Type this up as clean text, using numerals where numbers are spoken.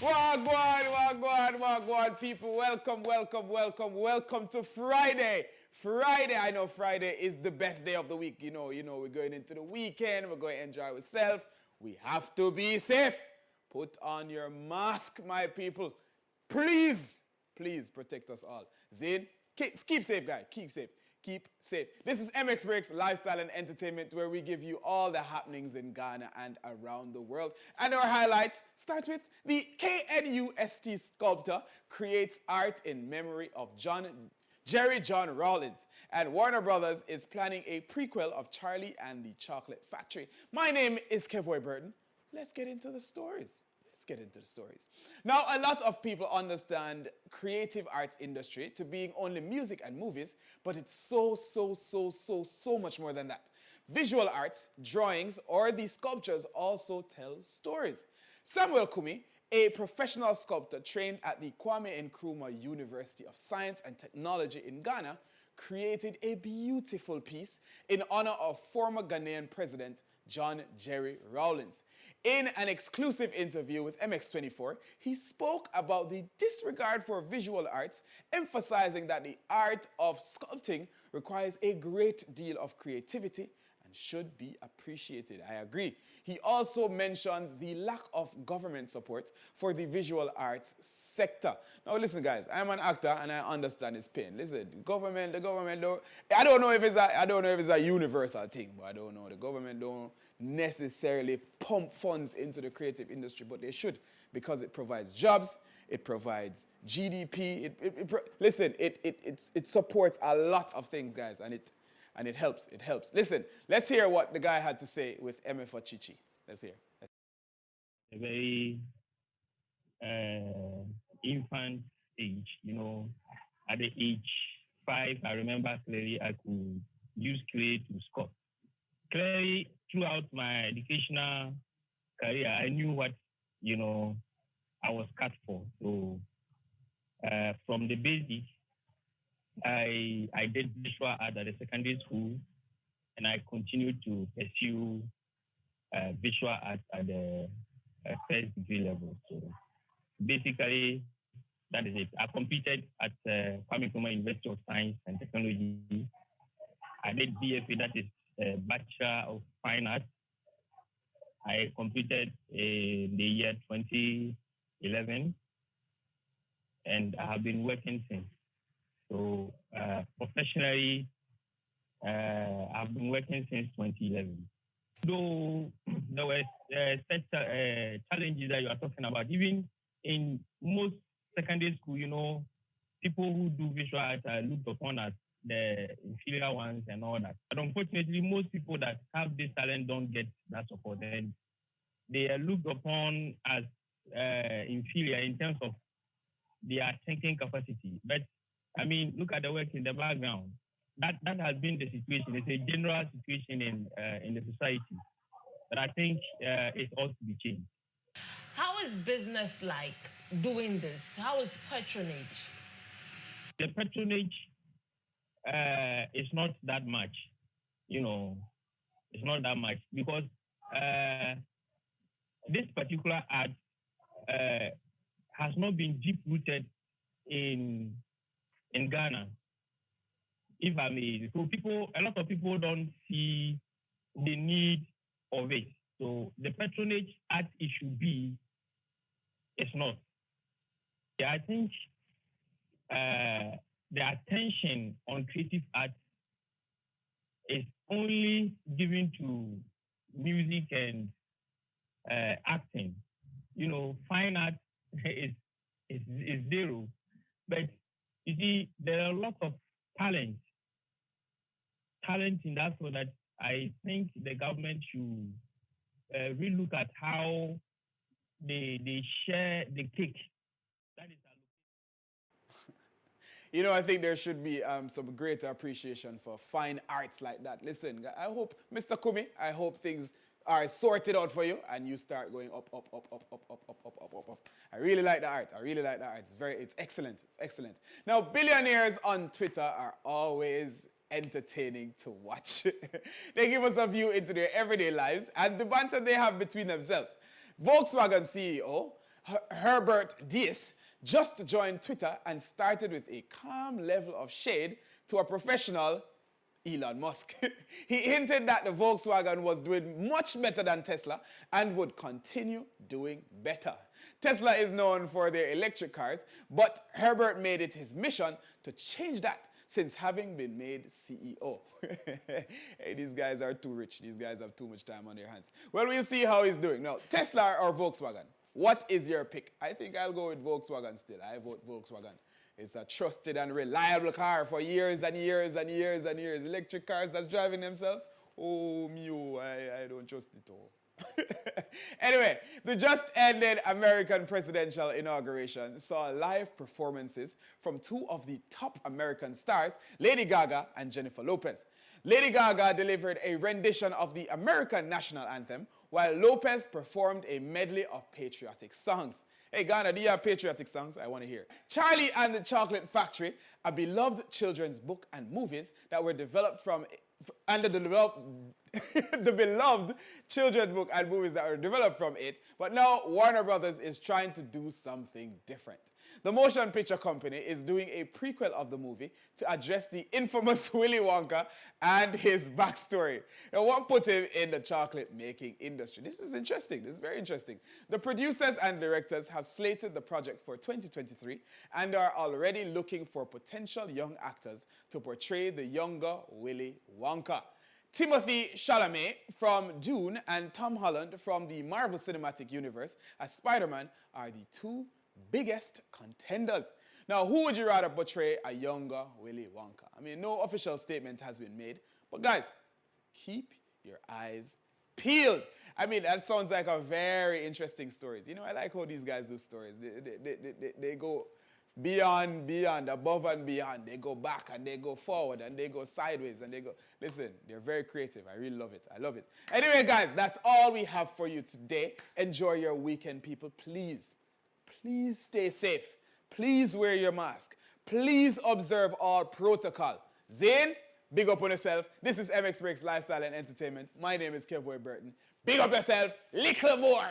Wagwan, people. Welcome to Friday. Friday, I know Friday is the best day of the week. You know, we're going into the weekend. We're going to enjoy ourselves. We have to be safe. Put on your mask, my people. Please protect us all. Zain, keep safe, guys. Keep safe. This is MX Breaks, Lifestyle and Entertainment, where we give you all the happenings in Ghana and around the world. And our highlights start with the KNUST sculptor creates art in memory of JJ Rawlings. And Warner Brothers is planning a prequel of Charlie and the Chocolate Factory. My name is Kevoy Burton. Let's get into the stories. Now, a lot of people understand creative arts industry to being only music and movies, but it's so much more than that. Visual arts, drawings, or the sculptures also tell stories. Samuel Kumi, a professional sculptor trained at the Kwame Nkrumah University of Science and Technology in Ghana, created a beautiful piece in honor of former Ghanaian President John Jerry Rawlings. In an exclusive interview with MX24, he spoke about the disregard for visual arts, emphasizing that the art of sculpting requires a great deal of creativity and should be appreciated. I agree. He also mentioned the lack of government support for the visual arts sector. Now listen, guys, I'm an actor and I understand his pain. Listen, the government don't, I don't know if it's a universal thing, but I don't know. The government don't necessarily pump funds into the creative industry, but they should, because it provides jobs, it provides GDP, it supports a lot of things, guys, and it helps. Listen, let's hear what the guy had to say with MF Chichi. Let's hear. A very infant age, at the age 5, I remember clearly I could use clay to sculpt. Clearly, throughout my educational career, I knew what, I was cut for. So from the basics, I did visual art at the secondary school, and I continued to pursue visual art at the first degree level. So basically, that is it. I competed at Kwame Nkrumah University of Science and Technology. I did BFA, that is Bachelor of Fine Arts. I completed in the year 2011, and I have been working since. So professionally, I've been working since 2011. Though there were such challenges that you are talking about, even in most secondary school, people who do visual art are looked upon as the inferior ones and all that. But unfortunately, most people that have this talent don't get that support. And they are looked upon as inferior in terms of their thinking capacity. But I mean, look at the work in the background. That has been the situation. It's a general situation in the society. But I think it ought to be changed. How is business like doing this? How is patronage? The patronage is not that much. It's not that much because this particular art has not been deep-rooted in Ghana, if I may. So a lot of people don't see the need of it. So the patronage art it should be, it's not. Yeah, I think the attention on creative art is only given to music and acting. Fine art is zero. But you see, there are a lot of talent in that, so that I think the government should really look at how they share the cake. That is I think there should be some greater appreciation for fine arts like that. Listen, I hope, Mr. Kumi, I hope things are sorted out for you and you start going up. I really like the art. It's excellent. Now, billionaires on Twitter are always entertaining to watch. They give us a view into their everyday lives and the banter they have between themselves. Volkswagen CEO Herbert Diess, just joined Twitter and started with a calm level of shade to a professional, Elon Musk. He hinted that the Volkswagen was doing much better than Tesla and would continue doing better. Tesla is known for their electric cars, but Herbert made it his mission to change that since having been made CEO. Hey, these guys are too rich. These guys have too much time on their hands. Well, we'll see how he's doing. Now, Tesla or Volkswagen? What is your pick? I think I'll go with Volkswagen still. I vote Volkswagen. It's a trusted and reliable car for years and years and years and years. Electric cars that's driving themselves? Oh, I don't trust it all. Anyway, the just ended American presidential inauguration saw live performances from two of the top American stars, Lady Gaga and Jennifer Lopez. Lady Gaga delivered a rendition of the American national anthem, while Lopez performed a medley of patriotic songs. Hey, Ghana, do you have patriotic songs? I want to hear. Charlie and the Chocolate Factory, a beloved children's book and movies that were developed from, and the beloved children's book and movies that were developed from it, but now Warner Brothers is trying to do something different. The motion picture company is doing a prequel of the movie to address the infamous Willy Wonka and his backstory. Now, what put him in the chocolate making industry? This is interesting. This is very interesting. The producers and directors have slated the project for 2023 and are already looking for potential young actors to portray the younger Willy Wonka. Timothée Chalamet from Dune and Tom Holland from the Marvel Cinematic Universe as Spider-Man are the two biggest contenders. Now, who would you rather portray a younger Willy Wonka? I mean, no official statement has been made, but guys, keep your eyes peeled. I mean, that sounds like a very interesting story. You know, I like how these guys do stories. They go beyond, above and beyond. They go back and they go forward and they go sideways and they go... Listen, they're very creative. I really love it. I love it. Anyway, guys, that's all we have for you today. Enjoy your weekend, people. Please stay safe. Please wear your mask. Please observe all protocol. Zane, big up on yourself. This is MX Breaks Lifestyle and Entertainment. My name is Kevboy Burton. Big up yourself. Little more.